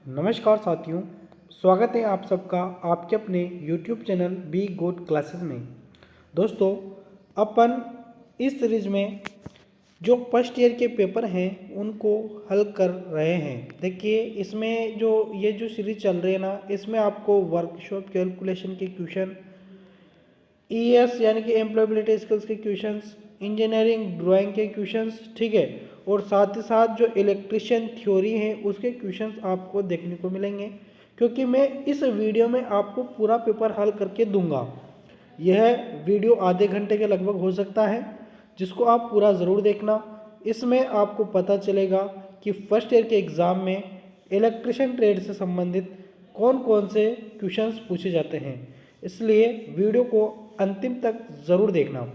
नमस्कार साथियों, स्वागत है आप सबका आपके अपने YouTube channel be good classes में। दोस्तों, अपन इस सीरीज में जो फर्स्ट ईयर के पेपर हैं उनको हल कर रहे हैं। देखिए, इसमें जो सीरीज चल रही है ना, इसमें आपको वर्कशॉप कैलकुलेशन के क्वेश्चन, ईएस यानी कि एम्प्लॉयबिलिटी स्किल्स के क्वेश्चंस, इंजीनियरिंग ड्राइंग के क्वेश्चंस, ठीक है, और साथ ही साथ जो इलेक्ट्रिशियन थ्योरी है उसके क्वेश्चंस आपको देखने को मिलेंगे, क्योंकि मैं इस वीडियो में आपको पूरा पेपर हल करके दूंगा। यह वीडियो आधे घंटे के लगभग हो सकता है, जिसको आप पूरा ज़रूर देखना। इसमें आपको पता चलेगा कि फर्स्ट ईयर के एग्ज़ाम में इलेक्ट्रिशियन ट्रेड से संबंधित कौन कौन से क्वेश्चंस पूछे जाते हैं। इसलिए वीडियो को अंतिम तक ज़रूर देखना।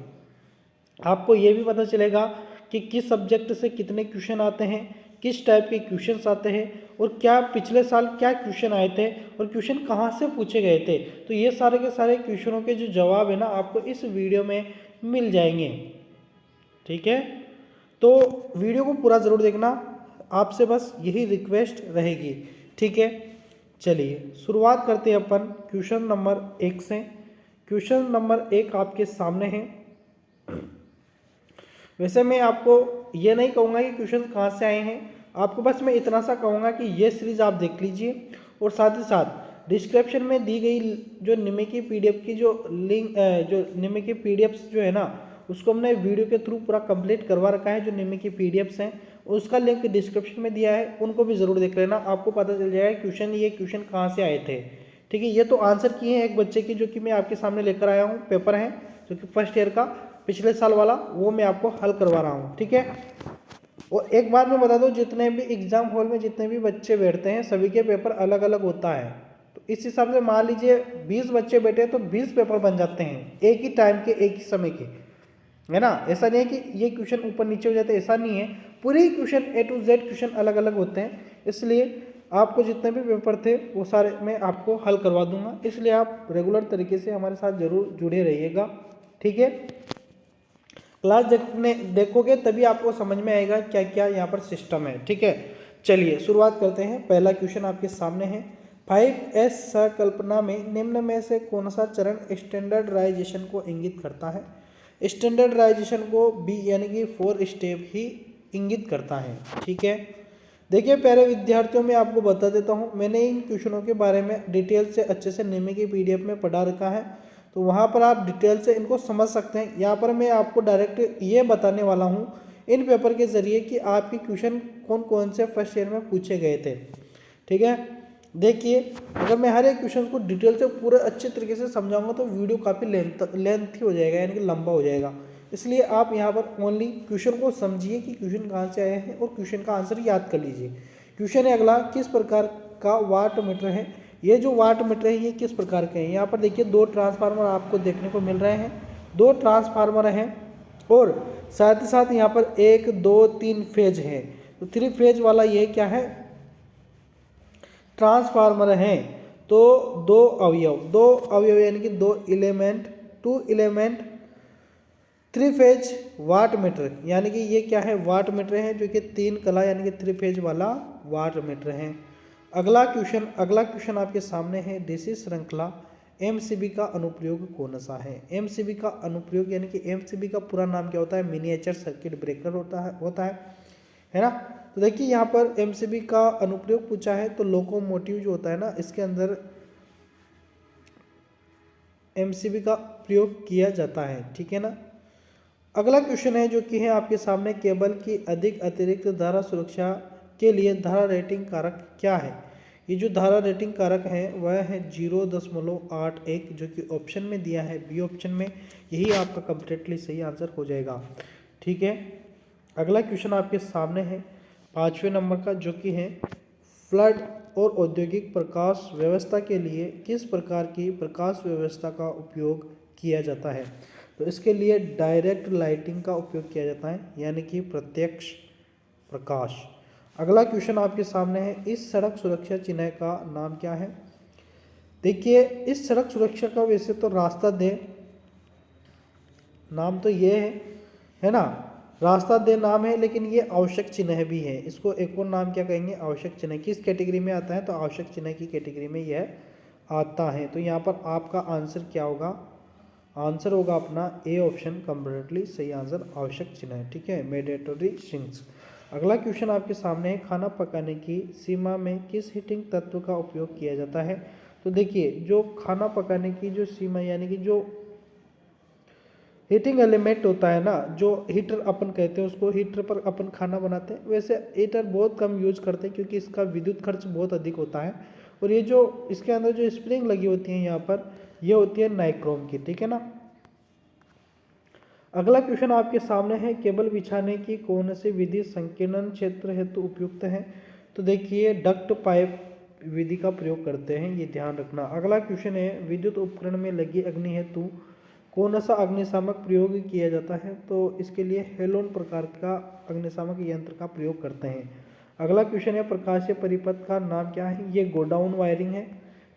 आपको ये भी पता चलेगा कि किस सब्जेक्ट से कितने क्वेश्चन आते हैं, किस टाइप के क्वेश्चंस आते हैं, और क्या पिछले साल क्या क्वेश्चन आए थे और क्वेश्चन कहाँ से पूछे गए थे। तो ये सारे के सारे क्वेश्चनों के जो जवाब है ना, आपको इस वीडियो में मिल जाएंगे। ठीक है, तो वीडियो को पूरा ज़रूर देखना, आपसे बस यही रिक्वेस्ट रहेगी। ठीक है, चलिए शुरुआत करते हैं अपन क्वेश्चन नंबर 1 से। क्वेश्चन नंबर 1 आपके सामने है। वैसे मैं आपको ये नहीं कहूँगा कि क्वेश्चन कहाँ से आए हैं, आपको बस मैं इतना सा कहूँगा कि ये सीरीज़ आप देख लीजिए, और साथ ही साथ डिस्क्रिप्शन में दी गई जो निमे की पीडीएफ की जो लिंक जो निमे की पीडीएफ्स जो है ना, उसको हमने वीडियो के थ्रू पूरा कंप्लीट करवा रखा है। जो निमे की पीडीएफ्स हैं उसका लिंक डिस्क्रिप्शन में दिया है, उनको भी ज़रूर देख लेना, आपको पता चल जाएगा ये क्वेश्चन कहाँ से आए थे। ठीक है, ये तो आंसर किए हैं एक बच्चे की, जो कि मैं आपके सामने लेकर आया हूँ। पेपर है जो कि फर्स्ट ईयर का पिछले साल वाला, वो मैं आपको हल करवा रहा हूँ। ठीक है, और एक बात मैं बता दूँ, जितने भी एग्जाम हॉल में जितने भी बच्चे बैठते हैं सभी के पेपर अलग अलग होता है। तो इस हिसाब से मान लीजिए 20 बच्चे बैठे तो 20 पेपर बन जाते हैं एक ही टाइम के, एक ही समय के, है ना। ऐसा नहीं है कि ये क्वेश्चन ऊपर नीचे हो जाते, ऐसा नहीं है। पूरे question A to Z question अलग अलग होते हैं, इसलिए आपको जितने भी पेपर थे वो सारे मैं आपको हल करवा दूंगा। इसलिए आप रेगुलर तरीके से हमारे साथ जरूर जुड़े रहिएगा। ठीक है, क्लास देखोगे तभी आपको समझ में आएगा क्या क्या यहाँ पर सिस्टम है। ठीक है, चलिए शुरुआत करते हैं। पहला क्वेश्चन आपके सामने है, 5S संकल्पना में निम्न में से कौन सा चरण स्टैंडर्डाइजेशन को इंगित करता है। स्टैंडर्डाइजेशन को बी यानी कि 4 स्टेप ही इंगित करता है। ठीक है, देखिए प्यारे विद्यार्थियों, मैं आपको बता देता हूँ, मैंने इन क्वेश्चनों के बारे में डिटेल से अच्छे से निमे की पीडीएफ में पढ़ा रखा है, तो वहाँ पर आप डिटेल से इनको समझ सकते हैं। यहाँ पर मैं आपको डायरेक्ट ये बताने वाला हूँ इन पेपर के ज़रिए कि आपके क्वेश्चन कौन कौन से फर्स्ट ईयर में पूछे गए थे। ठीक है, देखिए अगर मैं हर एक क्वेश्चन को डिटेल से पूरे अच्छे तरीके से समझाऊंगा तो वीडियो काफ़ी लेंथी हो जाएगा, यानी कि लंबा हो जाएगा। इसलिए आप यहाँ पर ओनली क्वेश्चन को समझिए कि क्वेश्चन कहाँ से आए हैं, और क्वेश्चन का आंसर याद कर लीजिए। क्वेश्चन है अगला, किस प्रकार का वाट मीटर है। ये जो वाट मीटर है ये किस प्रकार के हैं। यहाँ पर देखिए 2 ट्रांसफार्मर आपको देखने को मिल रहे हैं, 2 ट्रांसफार्मर हैं, और साथ ही साथ यहाँ पर 1 2 3 फेज है। तो 3 फेज वाला ये क्या है, ट्रांसफार्मर हैं। तो दो अवयव यानी कि 2 element, 2 element 3 phase watt metre, यानी कि ये क्या है, वाट मीटर है, जो कि 3 कला यानी कि 3 फेज वाला वाट मीटर है। अगला क्वेश्चन आपके सामने है, डीसी श्रृंखला एमसीबी का अनुप्रयोग कौन सा है। एमसीबी का अनुप्रयोग यानी कि एमसीबी का पूरा नाम क्या होता है, मिनिएचर सर्किट ब्रेकर होता है ना। तो देखिए यहाँ पर एमसीबी का अनुप्रयोग पूछा है, तो लोकोमोटिव जो होता है ना, इसके अंदर एमसीबी का प्रयोग किया जाता है। ठीक है ना। अगला क्वेश्चन है जो कि है आपके सामने, केबल की अधिक अतिरिक्त धारा सुरक्षा के लिए धारा रेटिंग कारक क्या है। ये जो धारा रेटिंग कारक है वह है 0.81, जो कि ऑप्शन में दिया है, बी ऑप्शन में। यही आपका कंप्लीटली सही आंसर हो जाएगा। ठीक है, अगला क्वेश्चन आपके सामने है 5वें नंबर का, जो कि है फ्लड और औद्योगिक प्रकाश व्यवस्था के लिए किस प्रकार की प्रकाश व्यवस्था का उपयोग किया जाता है। तो इसके लिए डायरेक्ट लाइटिंग का उपयोग किया जाता है, यानी कि प्रत्यक्ष प्रकाश। अगला क्वेश्चन आपके सामने है, इस सड़क सुरक्षा चिन्ह का नाम क्या है। देखिए इस सड़क सुरक्षा का वैसे तो रास्ता दे नाम तो ये है ना, रास्ता दे नाम है, लेकिन ये आवश्यक चिन्ह भी है। इसको एक और नाम क्या कहेंगे, आवश्यक चिन्ह। किस कैटेगरी में आता है, तो आवश्यक चिन्ह की कैटेगरी में यह आता है। तो यहाँ पर आपका आंसर क्या होगा, आंसर होगा अपना ए ऑप्शन कंप्लीटली सही आंसर, आवश्यक चिन्ह है। ठीक है, मैंडेटरी थिंग्स। अगला क्वेश्चन आपके सामने है, खाना पकाने की सीमा में किस हीटिंग तत्व का उपयोग किया जाता है। तो देखिए, जो खाना पकाने की जो सीमा यानी कि जो हीटिंग एलिमेंट होता है ना, जो हीटर अपन कहते हैं उसको, हीटर पर अपन खाना बनाते हैं, वैसे हीटर बहुत कम यूज करते हैं क्योंकि इसका विद्युत खर्च बहुत अधिक होता है। और ये जो इसके अंदर जो स्प्रिंग लगी होती है यहाँ पर, ये होती है नाइक्रोम की। ठीक है ना। अगला क्वेश्चन आपके सामने है, केबल बिछाने की कौन सी विधि संकीर्णन क्षेत्र हेतु उपयुक्त है। तो देखिए, डक्ट पाइप विधि का प्रयोग करते हैं, ये ध्यान रखना। अगला क्वेश्चन है, विद्युत उपकरण में लगी अग्नि हेतु कौन सा अग्निशामक प्रयोग किया जाता है। तो इसके लिए हेलोन प्रकार का अग्निशामक यंत्र का प्रयोग करते हैं। अगला क्वेश्चन है, प्रकाशीय परिपथ का नाम क्या है। ये गोडाउन वायरिंग है।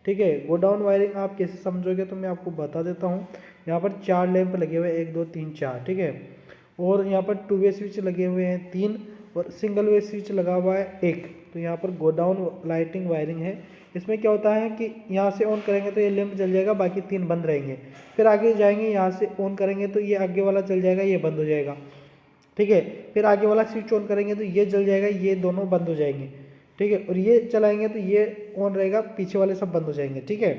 ठीक है, गोडाउन वायरिंग आप कैसे समझोगे, तो मैं आपको बता देता हूँ। यहाँ पर 4 लैंप लगे हुए हैं, 1 2 3 4। ठीक है, और यहाँ पर 2 वे स्विच लगे हुए हैं 3, और सिंगल वे स्विच लगा हुआ है 1। तो यहाँ पर गोडाउन लाइटिंग वायरिंग है। इसमें क्या होता है कि यहाँ से ऑन करेंगे तो ये लैंप जल जाएगा, बाकी 3 बंद रहेंगे। फिर आगे जाएंगे, यहाँ से ऑन करेंगे तो ये आगे वाला जल जाएगा, ये बंद हो जाएगा। ठीक है, फिर आगे वाला स्विच ऑन करेंगे तो ये जल जाएगा, ये दोनों बंद हो जाएंगे। ठीक है, और ये चलाएंगे तो ये ऑन रहेगा, पीछे वाले सब बंद हो जाएंगे। ठीक है,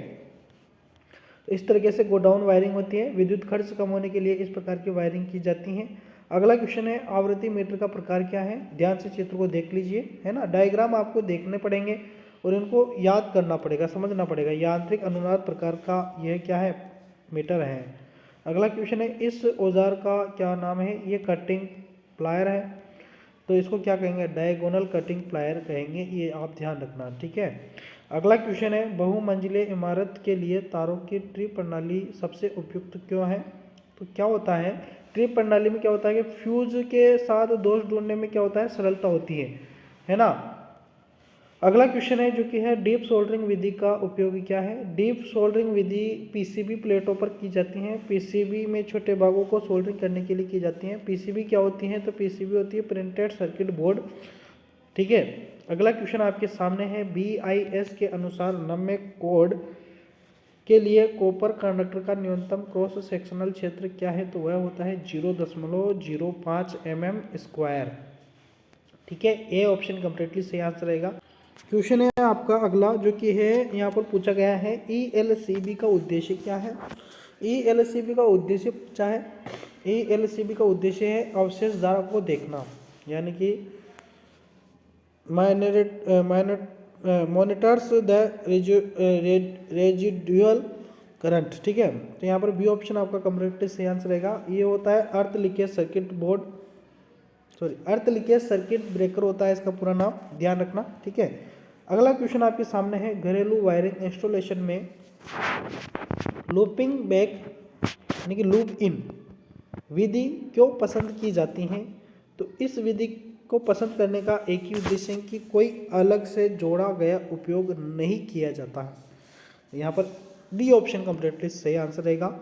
तो इस तरीके से गोडाउन वायरिंग होती है। विद्युत खर्च कम होने के लिए इस प्रकार की वायरिंग की जाती है। अगला क्वेश्चन है, आवृत्ति मीटर का प्रकार क्या है। ध्यान से चित्र को देख लीजिए, है ना। डायग्राम आपको देखने पड़ेंगे और इनको याद करना पड़ेगा, समझना पड़ेगा। यांत्रिक अनुनाद प्रकार का यह क्या है, मीटर है। अगला क्वेश्चन है, इस औजार का क्या नाम है। ये कटिंग प्लायर है, तो इसको क्या कहेंगे, डायगोनल कटिंग प्लायर कहेंगे, ये आप ध्यान रखना। ठीक है, अगला क्वेश्चन है, बहुमंजिले इमारत के लिए तारों की ट्री प्रणाली सबसे उपयुक्त क्यों है। तो क्या होता है, ट्री प्रणाली में क्या होता है कि फ्यूज के साथ दोष ढूंढने में क्या होता है, सरलता होती है ना। अगला क्वेश्चन है जो कि है, डीप सोल्डरिंग विधि का उपयोग क्या है। डीप सोल्डरिंग विधि पीसीबी प्लेटों पर की जाती है। पीसीबी में छोटे भागों को सोल्डरिंग करने के लिए की जाती है। पीसीबी क्या होती है, तो पीसीबी होती है प्रिंटेड सर्किट बोर्ड। ठीक है, अगला क्वेश्चन आपके सामने है, BIS के अनुसार नम्य कोड के लिए कॉपर कंडक्टर का न्यूनतम क्रॉस सेक्शनल क्षेत्र क्या है। तो वह होता है 0.05 mm²। ठीक है, ए ऑप्शन कंप्लीटली सही आंसर रहेगा। क्वेश्चन है आपका अगला जो कि है, यहाँ पर पूछा गया है, ELCB का उद्देश्य क्या है। ELCB का उद्देश्य पूछा है, ELCB का उद्देश्य है अवशेष धारा को देखना, यानी कि मॉनिटर्स द रेजिडुअल करंट। ठीक है, तो यहाँ पर बी ऑप्शन आपका कंप्लीटली सही आंसर रहेगा। ये होता है अर्थ लीकेज सर्किट बोर्ड, सॉरी अर्थ लीकेज सर्किट ब्रेकर होता है इसका पूरा नाम, ध्यान रखना। ठीक है, अगला क्वेश्चन आपके सामने है, घरेलू वायरिंग इंस्टॉलेशन में लूपिंग बैक यानी कि लूप इन विधि क्यों पसंद की जाती है। तो इस विधि को पसंद करने का एक ही उद्देश्य है कि कोई अलग से जोड़ा गया उपयोग नहीं किया जाता है। यहाँ पर डी ऑप्शन कंप्लीटली सही आंसर रहेगा।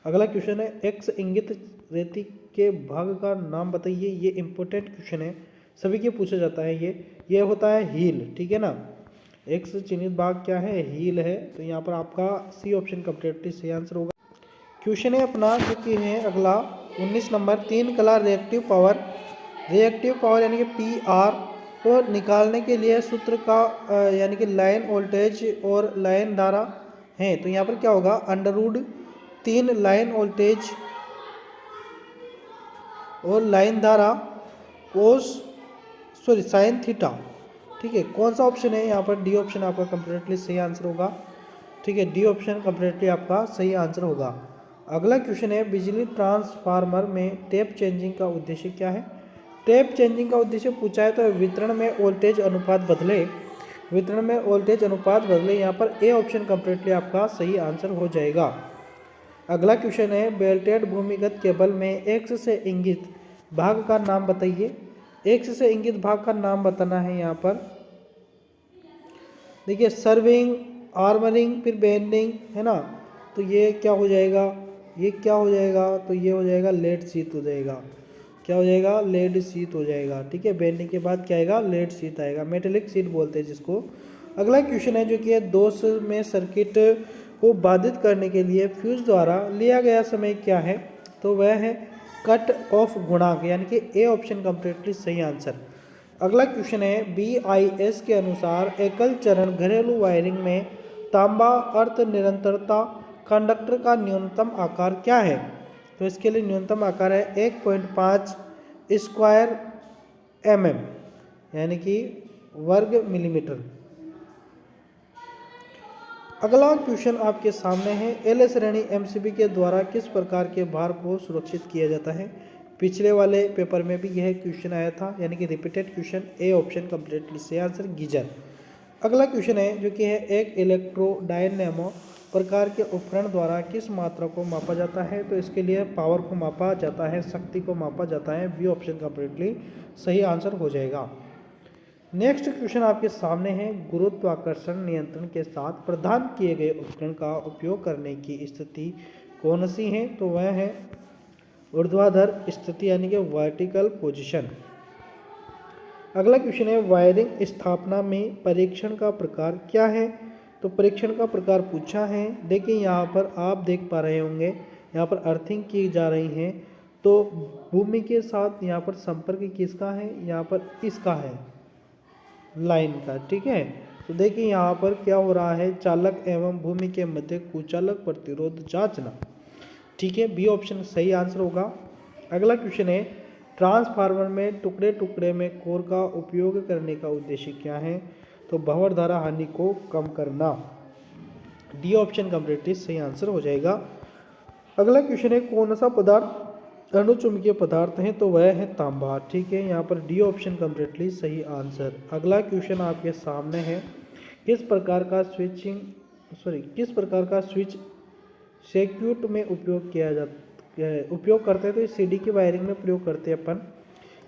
अगला क्वेश्चन है, एक्स इंगित रेती के भाग का नाम बताइए। ये इंपॉर्टेंट क्वेश्चन है, सभी के पूछा जाता है। ये होता है हील। ठीक है ना, एक्स चिन्हित भाग क्या है, हील है। तो यहाँ पर आपका सी ऑप्शन कंप्लीटली सही आंसर होगा। क्वेश्चन है अपना जो कि है अगला 19 नंबर, 3 कला रिएक्टिव पावर यानी कि PR को निकालने के लिए सूत्र का यानी कि लाइन वोल्टेज और लाइन धारा है। तो यहाँ पर क्या होगा, √3 लाइन वोल्टेज और लाइन धारा साइन थीटा। ठीक है, कौन सा ऑप्शन है यहाँ पर, डी ऑप्शन आपका कंप्लीटली सही आंसर होगा। ठीक है, डी ऑप्शन कंप्लीटली आपका सही आंसर होगा। अगला क्वेश्चन है, बिजली ट्रांसफार्मर में टेप चेंजिंग का उद्देश्य क्या है। टेप चेंजिंग का उद्देश्य पूछा है तो वितरण में वोल्टेज अनुपात बदले, यहाँ पर ए ऑप्शन कंप्लीटली आपका सही आंसर हो जाएगा। अगला क्वेश्चन है, बेल्टेड भूमिगत केबल में एक्स से इंगित भाग का नाम बताइए। एक्स से इंगित भाग का नाम बताना है। यहाँ पर देखिए, सर्विंग, आर्मरिंग, फिर बेंडिंग, है ना। तो ये क्या हो जाएगा, तो ये हो जाएगा लेड शीट हो जाएगा। क्या हो जाएगा, लेड शीट हो जाएगा। ठीक है, बेलने के बाद क्या आएगा, लेड शीट आएगा, मेटेलिक शीट बोलते हैं जिसको। अगला क्वेश्चन है जो कि है दोष में सर्किट को बाधित करने के लिए फ्यूज द्वारा लिया गया समय क्या है, तो वह है कट ऑफ गुणांक, यानी कि ए ऑप्शन कंप्लीटली सही आंसर। अगला क्वेश्चन है BIS के अनुसार एकल चरण घरेलू वायरिंग में तांबा अर्ध निरंतरता कंडक्टर का न्यूनतम आकार क्या है, तो इसके लिए न्यूनतम आकार है 1.5 स्क्वायर mm, यानी कि वर्ग मिलीमीटर। अगला क्वेश्चन आपके सामने है एल श्रेणी MCB के द्वारा किस प्रकार के भार को सुरक्षित किया जाता है। पिछले वाले पेपर में भी यह क्वेश्चन आया था, यानी कि repeated question, A option completely सही आंसर गीजर। अगला क्वेश्चन है जो कि है एक इलेक्ट्रोडायनेमो प्रकार के उपकरण द्वारा किस मात्रा को मापा जाता है, तो इसके लिए पावर को मापा जाता है, शक्ति को मापा जाता है, बी ऑप्शन कंप्लीटली सही आंसर हो जाएगा। नेक्स्ट क्वेश्चन आपके सामने है गुरुत्वाकर्षण नियंत्रण के साथ प्रदान किए गए उपकरण का उपयोग करने की स्थिति कौन सी है, तो वह है ऊर्ध्वाधर स्थिति, यानी कि वर्टिकल पोजीशन। अगला क्वेश्चन है वायरिंग स्थापना में परीक्षण का प्रकार क्या है, तो परीक्षण का प्रकार पूछा है। देखिए यहाँ पर आप देख पा रहे होंगे, यहाँ पर अर्थिंग की जा रही है, तो भूमि के साथ यहाँ पर संपर्क किसका है, यहाँ पर इसका है, लाइन का। ठीक है, तो देखिए यहाँ पर क्या हो रहा है, चालक एवं भूमि के मध्य कुचालक प्रतिरोध जांचना। ठीक है, बी ऑप्शन सही आंसर होगा। अगला क्वेश्चन है ट्रांसफार्मर में टुकड़े टुकड़े में कोर का उपयोग करने का उद्देश्य क्या है, तो भंवर धारा हानि को कम करना, डी ऑप्शन कंप्लीटली सही आंसर हो जाएगा। अगला क्वेश्चन है कौन सा पदार्थ अणुचुंबकीय पदार्थ है, तो वह है तांबा। ठीक है, यहाँ पर डी ऑप्शन कंप्लीटली सही आंसर। अगला क्वेश्चन आपके सामने है किस प्रकार का स्विच सर्किट में उपयोग करते हैं, तो इस CD की वायरिंग में प्रयोग करते हैं अपन,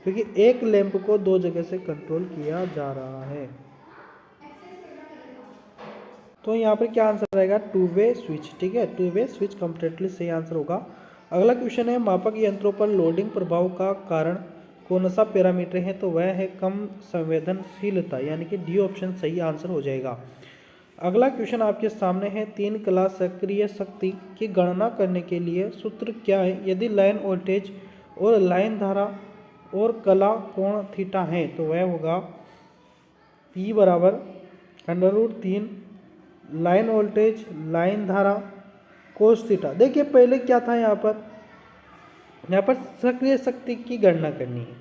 क्योंकि एक लैंप को दो जगह से कंट्रोल किया जा रहा है। तो यहाँ पर क्या आंसर रहेगा, 2 वे स्विच। ठीक है, 2 वे स्विच कंप्लीटली सही आंसर होगा। अगला क्वेश्चन है मापक यंत्रों पर लोडिंग प्रभाव का कारण कौन सा पैरामीटर है, तो वह है कम संवेदनशीलता, यानी कि डी ऑप्शन सही आंसर हो जाएगा। अगला क्वेश्चन आपके सामने है 3 कला सक्रिय शक्ति की गणना करने के लिए सूत्र क्या है, यदि लाइन वोल्टेज और लाइन धारा और कला कोण थीटा है, तो वह होगा P बराबर √3 लाइन वोल्टेज लाइन धारा कोस थीटा। देखिए पहले क्या था, यहाँ पर सक्रिय शक्ति की गणना करनी है,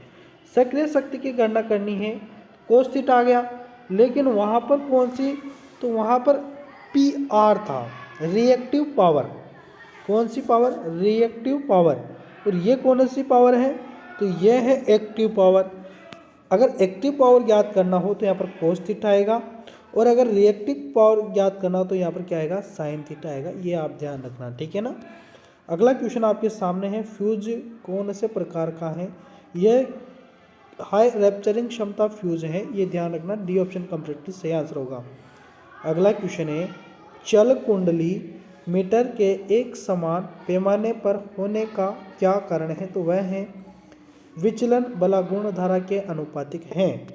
सक्रिय शक्ति की गणना करनी है, कोस थीटा आ गया, लेकिन वहाँ पर कौन सी, तो वहाँ पर PR था, रिएक्टिव पावर। कौन सी पावर, रिएक्टिव पावर। और ये कौन सी पावर है, तो ये है एक्टिव पावर। अगर एक्टिव पावर ज्ञात करना हो तो यहाँ पर कोस थीटा आएगा, और अगर रिएक्टिव पावर ज्ञात करना हो तो यहाँ पर क्या आएगा, साइन थीटा आएगा। ये आप ध्यान रखना, ठीक है ना। अगला क्वेश्चन आपके सामने है फ्यूज कौन से प्रकार का है, यह हाई रैप्चरिंग क्षमता फ्यूज है, ये ध्यान रखना, डी ऑप्शन कंप्लीटली सही आंसर होगा। अगला क्वेश्चन है चल कुंडली मीटर के एक समान पैमाने पर होने का क्या कारण है, तो वह है विचलन बलागुण धारा के अनुपातिक हैं।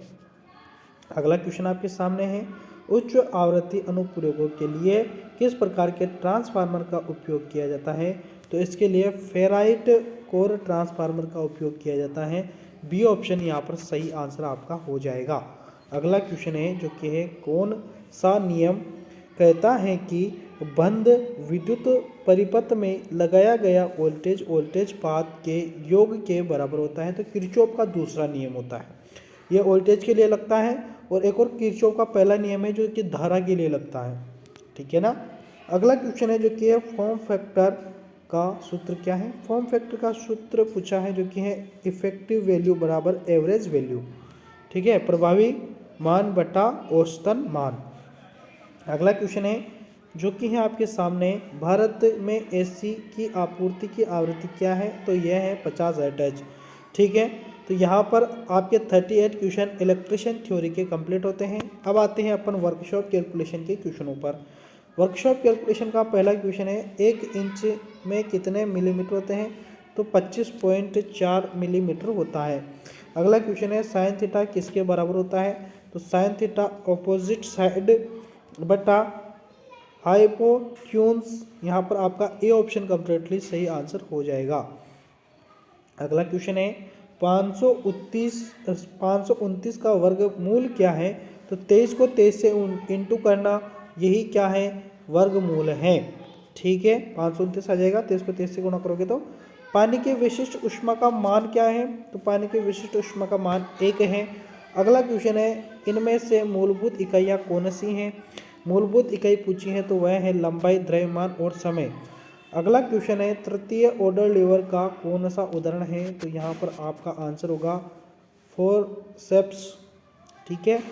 अगला क्वेश्चन आपके सामने है उच्च आवृत्ति अनुप्रयोगों के लिए किस प्रकार के ट्रांसफार्मर का उपयोग किया जाता है, तो इसके लिए फेराइट कोर ट्रांसफार्मर का उपयोग किया जाता है। बी ऑप्शन यहाँ पर सही आंसर आपका हो जाएगा। अगला क्वेश्चन है जो कि है कौन सा नियम कहता है कि बंद विद्युत परिपथ में लगाया गया वोल्टेज पात के योग के बराबर होता है, तो किरचॉफ का दूसरा नियम होता है, यह वोल्टेज के लिए लगता है, और एक और किरचॉफ का पहला नियम है जो कि धारा के लिए लगता है, ठीक है ना। अगला क्वेश्चन है जो कि है फॉर्म फैक्टर का सूत्र क्या है, फॉर्म फैक्टर का सूत्र पूछा है जो कि है इफेक्टिव वैल्यू बराबर एवरेज वैल्यू, ठीक है, प्रभावी मान बटा औसतन मान। अगला क्वेश्चन है जो कि है आपके सामने भारत में AC की आपूर्ति की आवृत्ति क्या है, तो यह है 50 हर्ट्ज, ठीक है। तो यहाँ पर आपके 38 क्वेश्चन इलेक्ट्रिशियन थ्योरी के कंप्लीट होते हैं। अब आते हैं अपन वर्कशॉप कैलकुलेशन के क्वेश्चनों पर। वर्कशॉप कैलकुलेशन का पहला क्वेश्चन है 1 इंच में कितने मिलीमीटर होते हैं, तो 25.4 मिलीमीटर होता है। अगला क्वेश्चन है साइन थीटा किसके बराबर होता है? तो साइन थीटा ऑपोजिट साइड बटा हाइपोटेन्यूज। यहाँ पर आपका ए ऑप्शन कंप्लीटली सही आंसर हो जाएगा। अगला क्वेश्चन है 529 का वर्गमूल क्या है? तो 23 को 23 से इंटू करना, यही क्या है? वर्गमूल है। ठीक है, 529 आ जाएगा। 23 को 23 से गुणा करोगे तो पानी के विशिष्ट ऊष्मा का मान क्या है? तो पानी के विशिष्ट ऊष्मा का मान 1 है। अगला क्वेश्चन है इनमें से मूलभूत इकाइयाँ कौन सी हैं? मूलभूत इकाई पूछी है तो वह है लंबाई, द्रव्यमान और समय। अगला क्वेश्चन है तृतीय ऑर्डर लीवर का कौन सा उदाहरण है? तो यहाँ पर आपका आंसर होगा फोरसेप्स। ठीक है,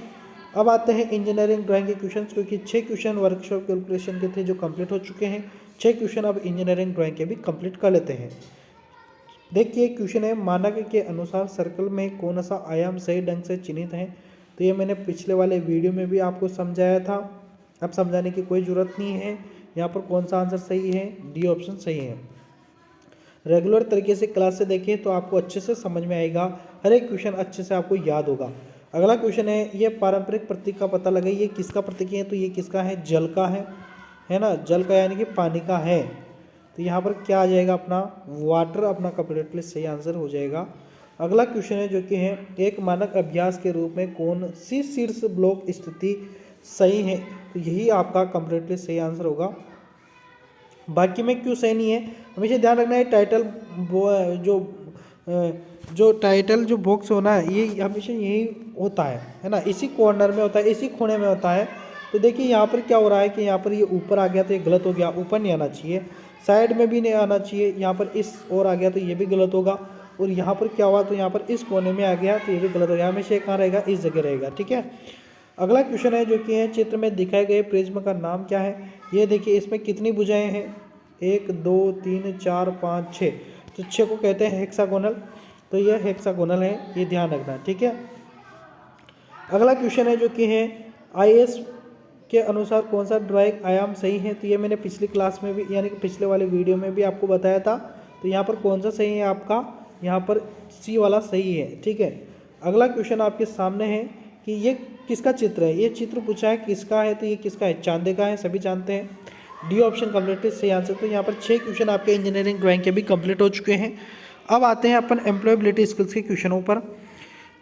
अब आते हैं इंजीनियरिंग ड्राइंग के क्वेश्चंस, क्योंकि 6 क्वेश्चन वर्कशॉप कैलकुलेशन के थे जो कंप्लीट हो चुके हैं। 6 क्वेश्चन अब इंजीनियरिंग ड्राइंग के भी कंप्लीट कर लेते हैं। देखिए क्वेश्चन है मानक के अनुसार सर्कल में कौन सा आयाम सही ढंग से चिन्हित है? तो ये मैंने पिछले वाले वीडियो में भी आपको समझाया था, अब समझाने की कोई ज़रूरत नहीं है। यहाँ पर कौन सा आंसर सही है? डी ऑप्शन सही है। रेगुलर तरीके से क्लास से देखें तो आपको अच्छे से समझ में आएगा, हर एक क्वेश्चन अच्छे से आपको याद होगा। अगला क्वेश्चन है ये पारंपरिक प्रतीक का पता लगाइए, ये किसका प्रतीक है? तो ये किसका है? जल का है ना, जल का यानी कि पानी का है। तो यहाँ पर क्या आ जाएगा? अपना वाटर, अपना कंप्लीटली सही आंसर हो जाएगा। अगला क्वेश्चन है जो कि है एक मानक अभ्यास के रूप में कौन सी शीर्ष ब्लॉक स्थिति सही है? तो यही आपका कंप्लीटली सही आंसर होगा। बाकी में क्यों सही नहीं है? हमेशा ध्यान रखना है टाइटल जो टाइटल जो बॉक्स होना है ये हमेशा यही होता है ना, इसी कॉर्नर में होता है, इसी कोने में होता है। तो देखिए यहाँ पर क्या हो रहा है कि यहाँ पर ये ऊपर आ गया तो ये गलत हो गया, ऊपर नहीं आना चाहिए, साइड में भी नहीं आना चाहिए, यहाँ पर इस और आ गया तो ये भी गलत होगा, और यहाँ पर क्या हुआ तो यहाँ पर इस कोने में आ गया तो ये भी गलत हो गया। हमेशा कहाँ रहेगा? इस जगह रहेगा। ठीक है, अगला क्वेश्चन है जो कि है चित्र में दिखाए गए प्रिज्म का नाम क्या है? ये देखिए इसमें कितनी भुजाएं हैं? 1 2 3 4 5 6, तो 6 को कहते हैं हेक्सागोनल, तो यह हेक्सागोनल है, ये ध्यान रखना। ठीक है, अगला क्वेश्चन है जो कि है आईएस के अनुसार कौन सा ड्राइंग आयाम सही है? तो ये मैंने पिछली क्लास में भी यानी कि पिछले वाले वीडियो में भी आपको बताया था। तो यहाँ पर कौन सा सही है आपका? यहाँ पर सी वाला सही है। ठीक है, अगला क्वेश्चन आपके सामने है कि ये किसका चित्र है? ये चित्र पूछा है किसका है? तो ये किसका है? चांदे का है, सभी जानते हैं। डी ऑप्शन कंप्लीट सही आंसर। तो यहाँ पर 6 क्वेश्चन आपके इंजीनियरिंग ड्राइंग के भी कंप्लीट हो चुके हैं। अब आते हैं अपन एम्प्लॉयबिलिटी स्किल्स के क्वेश्चनों पर।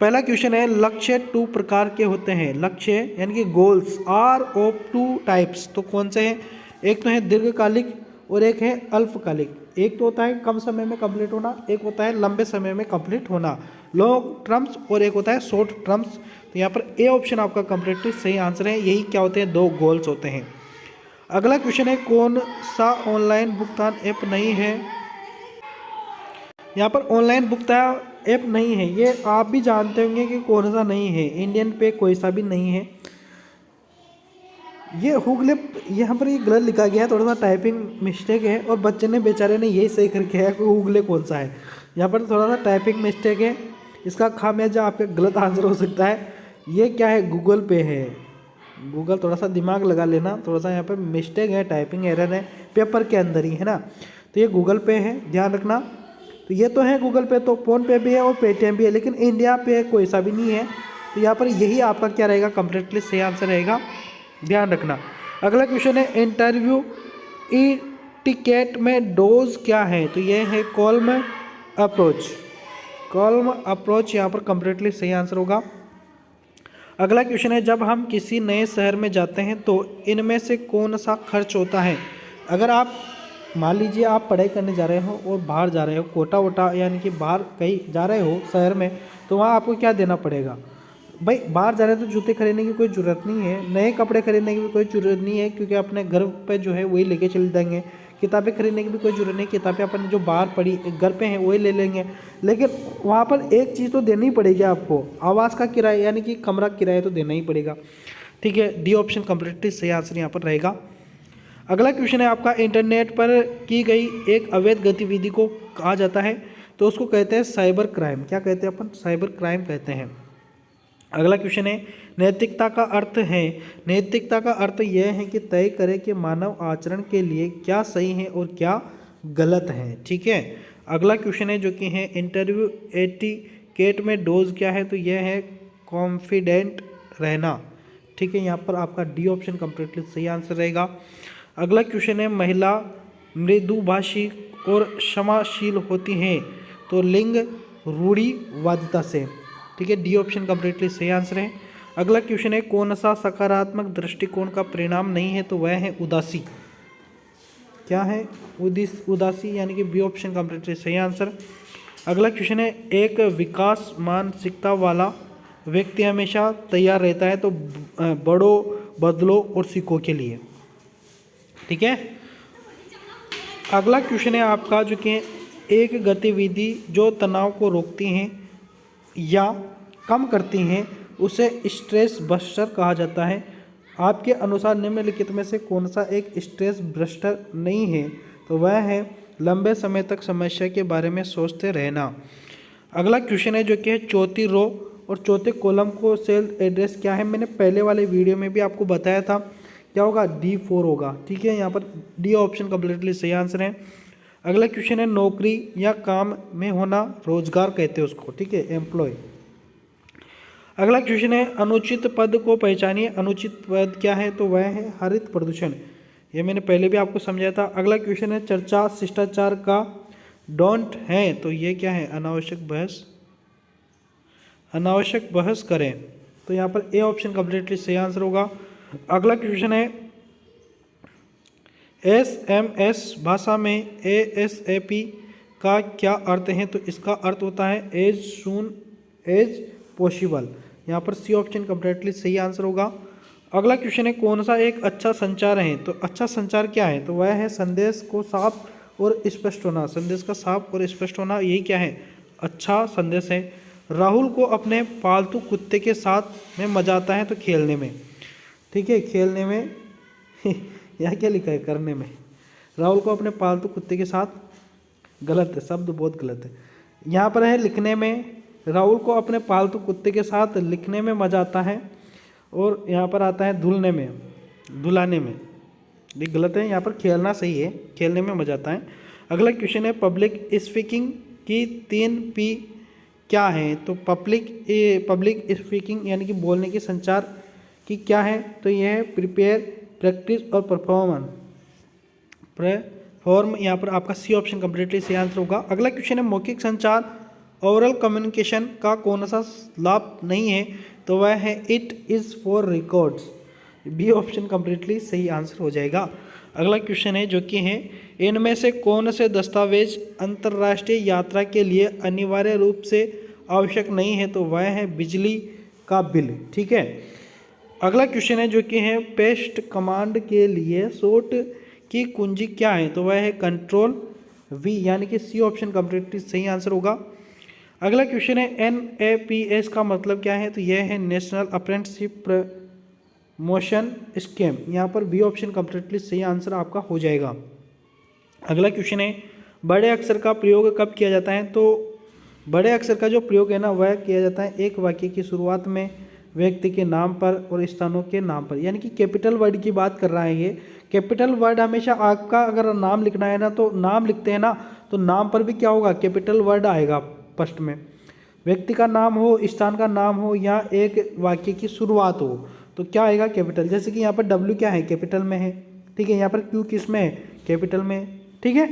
पहला क्वेश्चन है लक्ष्य 2 प्रकार के होते हैं। लक्ष्य यानी कि गोल्स आर ऑफ 2 टाइप्स, तो कौन से हैं? एक तो है दीर्घकालिक और एक है अल्पकालिक। एक तो होता है कम समय में कंप्लीट होना, एक होता है लंबे समय में कंप्लीट होना, लॉन्ग टर्म्स, और एक होता है शॉर्ट टर्म्स। तो यहाँ पर ए ऑप्शन आपका कंप्लीटली सही आंसर है, यही क्या होते हैं? 2 गोल्स होते हैं। अगला क्वेश्चन है कौन सा ऑनलाइन भुगतान ऐप नहीं है? यहाँ पर ऑनलाइन भुगतान ऐप नहीं है, ये आप भी जानते होंगे कि कौन सा नहीं है। इंडियन पे कोई सा भी नहीं है। ये हुगले यहाँ पर ये गलत लिखा गया है, थोड़ा सा टाइपिंग मिस्टेक है, और बच्चे ने बेचारे ने यही सही करके है कि हुगले कौन सा है। यहाँ पर थोड़ा सा टाइपिंग मिस्टेक है, इसका खामियाजा आपका गलत आंसर हो सकता है। ये क्या है? गूगल पे है। गूगल थोड़ा सा दिमाग लगा लेना, थोड़ा सा यहाँ पर मिस्टेक है, टाइपिंग एरर है, पेपर के अंदर ही है ना। तो ये गूगल पे है, ध्यान रखना। तो ये तो है गूगल पे, तो फ़ोन पे भी है और पेटीएम भी है, लेकिन इंडिया पे कोई सा भी नहीं है। तो यहाँ पर यही आपका क्या रहेगा? कंप्लीटली सही आंसर रहेगा, ध्यान रखना। अगला क्वेश्चन है इंटरव्यू ई टिकेट में डोज क्या है? तो ये है कॉल्म अप्रोच। कॉल्म अप्रोच यहाँ पर कंप्लीटली सही आंसर होगा। अगला क्वेश्चन है जब हम किसी नए शहर में जाते हैं तो इनमें से कौन सा खर्च होता है? अगर आप मान लीजिए आप पढ़ाई करने जा रहे हो और बाहर जा रहे हो, कोटा वोटा यानी कि बाहर कहीं जा रहे हो शहर में, तो वहाँ आपको क्या देना पड़ेगा? भाई बाहर जा रहे हैं तो जूते खरीदने की कोई ज़रूरत नहीं है, नए कपड़े खरीदने की भी कोई ज़रूरत नहीं है, क्योंकि अपने घर पे जो है वही लेके चले जाएंगे। किताबें खरीदने की भी कोई ज़रूरत नहीं, किताबें अपन जो बाहर पढ़ी घर पे हैं वही ले लेंगे। लेकिन वहाँ पर एक चीज़ तो देनी पड़ेगी आपको, आवास का किराया यानी कि कमरा किराया तो देना ही पड़ेगा। ठीक है, डी ऑप्शन कंप्लीटली सही आंसर यहाँ पर रहेगा। अगला क्वेश्चन है आपका इंटरनेट पर की गई एक अवैध गतिविधि को कहा जाता है, तो उसको कहते हैं साइबर क्राइम। क्या कहते हैं अपन? साइबर क्राइम कहते हैं। अगला क्वेश्चन है नैतिकता का अर्थ है। नैतिकता का अर्थ यह है कि तय करें कि मानव आचरण के लिए क्या सही है और क्या गलत है। ठीक है, अगला क्वेश्चन है जो कि है इंटरव्यू एटिकेट में डोज क्या है, तो यह है कॉन्फिडेंट रहना। ठीक है, यहाँ पर आपका डी ऑप्शन कंप्लीटली सही आंसर रहेगा। अगला क्वेश्चन है महिला मृदुभाषी और क्षमाशील होती हैं, तो लिंग रूढ़िवादिता से। ठीक है, डी ऑप्शन कंप्लीटली सही आंसर है। अगला क्वेश्चन है कौन सा सकारात्मक दृष्टिकोण का परिणाम नहीं है, तो वह है उदासी। क्या है, उदासी, यानी कि बी ऑप्शन कंप्लीटली सही आंसर। अगला क्वेश्चन है एक विकास मानसिकता वाला व्यक्ति हमेशा तैयार रहता है, तो बड़ों बदलों और सीखों के लिए। ठीक है, अगला क्वेश्चन है आपका जो कि एक गतिविधि जो तनाव को रोकती हैं या कम करती हैं उसे स्ट्रेस बस्टर कहा जाता है। आपके अनुसार निम्नलिखित में से कौन सा एक स्ट्रेस बस्टर नहीं है, तो वह है लंबे समय तक समस्या के बारे में सोचते रहना। अगला क्वेश्चन है जो कि है चौथी रो और चौथे कॉलम को सेल एड्रेस क्या है, मैंने पहले वाले वीडियो में भी आपको बताया था, क्या होगा, D4 होगा। ठीक है, यहाँ पर डी ऑप्शन कंप्लीटली सही आंसर है। अगला क्वेश्चन है नौकरी या काम में होना, रोजगार कहते हैं उसको। ठीक है, एम्प्लॉय। अगला क्वेश्चन है अनुचित पद को पहचानिए। अनुचित पद क्या है, तो वह है हरित प्रदूषण। ये मैंने पहले भी आपको समझाया था। अगला क्वेश्चन है चर्चा शिष्टाचार का डोंट है, तो ये क्या है, अनावश्यक बहस करें, तो यहाँ पर ए ऑप्शन कंप्लीटली सही आंसर होगा। अगला क्वेश्चन है SMS भाषा में ASAP का क्या अर्थ है, तो इसका अर्थ होता है एज सून एज पॉसिबल। यहाँ पर सी ऑप्शन कंप्लीटली सही आंसर होगा। अगला क्वेश्चन है कौन सा एक अच्छा संचार है, तो अच्छा संचार क्या है, तो वह है संदेश को साफ और स्पष्ट होना। संदेश का साफ और स्पष्ट होना, यही क्या है, अच्छा संदेश है। राहुल को अपने पालतू कुत्ते के साथ में मजा आता है, तो खेलने में। ठीक है, खेलने में यहाँ क्या लिखा है, करने में। राहुल को अपने पालतू कुत्ते के साथ, गलत है, शब्द बहुत गलत है। यहाँ पर है लिखने में, राहुल को अपने पालतू कुत्ते के साथ लिखने में मजा आता है, और यहाँ पर आता है धुलने में, धुलाने में, ये गलत है। यहाँ पर खेलना सही है, खेलने में मजा आता है। अगला क्वेश्चन है पब्लिक स्पीकिंग की 3 P क्या है, तो पब्लिक स्पीकिंग यानी कि बोलने की, संचार की क्या है, तो यह है प्रिपेयर, प्रैक्टिस और परफॉर्म। यहाँ पर आपका सी ऑप्शन कंप्लीटली सही आंसर होगा। अगला क्वेश्चन है मौखिक संचार ओरल कम्युनिकेशन का कौन सा लाभ नहीं है, तो वह है it is for records. B option completely सही आंसर हो जाएगा। अगला क्वेश्चन है जो कि है इनमें से कौन से दस्तावेज अंतर्राष्ट्रीय यात्रा के लिए अनिवार्य रूप से आवश्यक नहीं है, तो वह है बिजली का बिल। ठीक है, अगला क्वेश्चन है जो कि है पेस्ट कमांड के लिए शॉर्ट की कुंजी क्या है, तो वह है कंट्रोल V, यानी कि सी ऑप्शन कंप्लीटली सही आंसर होगा। अगला क्वेश्चन है NAPS का मतलब क्या है, तो यह है नेशनल अप्रेंटिसशिप प्रमोशन स्कीम। यहाँ पर बी ऑप्शन कंप्लीटली सही आंसर आपका हो जाएगा। अगला क्वेश्चन है बड़े अक्षर का प्रयोग कब किया जाता है, तो बड़े अक्षर का जो प्रयोग है ना, वह किया जाता है एक वाक्य की शुरुआत में, व्यक्ति के नाम पर और स्थानों के नाम पर, यानी कि कैपिटल वर्ड की बात कर रहा है ये। कैपिटल वर्ड हमेशा आपका अगर नाम लिखना है ना, तो नाम लिखते हैं ना, तो नाम पर भी क्या होगा, कैपिटल वर्ड आएगा फर्स्ट में। व्यक्ति का नाम हो, स्थान का नाम हो, या एक वाक्य की शुरुआत हो, तो क्या आएगा, कैपिटल। जैसे कि यहाँ पर W क्या है, कैपिटल में है। ठीक है, यहाँ पर Q किस में है, कैपिटल में। ठीक है,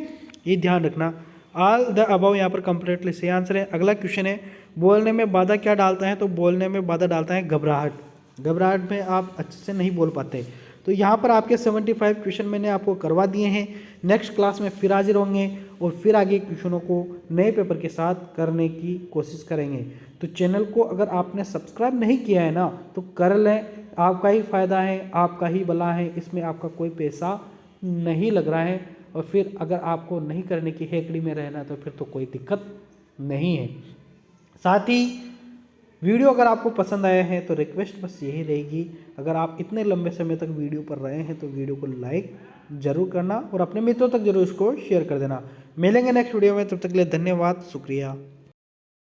ये ध्यान रखना। ऑल द अबव यहाँ पर कंप्लीटली सही आंसर है। अगला क्वेश्चन है बोलने में बाधा क्या डालता है, तो बोलने में बाधा डालता है घबराहट। घबराहट में आप अच्छे से नहीं बोल पाते। तो यहाँ पर आपके 75 क्वेश्चन मैंने आपको करवा दिए हैं। नेक्स्ट क्लास में फिर हाजिर होंगे और फिर आगे क्वेश्चनों को नए पेपर के साथ करने की कोशिश करेंगे। तो चैनल को अगर आपने सब्सक्राइब नहीं किया है ना, तो कर लें, आपका ही फ़ायदा है, आपका ही भला है, इसमें आपका कोई पैसा नहीं लग रहा है। और फिर अगर आपको नहीं करने की हेकड़ी में रहना, तो फिर तो कोई दिक्कत नहीं है। साथ ही वीडियो अगर आपको पसंद आया है तो रिक्वेस्ट बस यही रहेगी, अगर आप इतने लंबे समय तक वीडियो पर रहे हैं तो वीडियो को लाइक ज़रूर करना और अपने मित्रों तक जरूर इसको शेयर कर देना। मिलेंगे नेक्स्ट वीडियो में, तब तक के लिए धन्यवाद, शुक्रिया।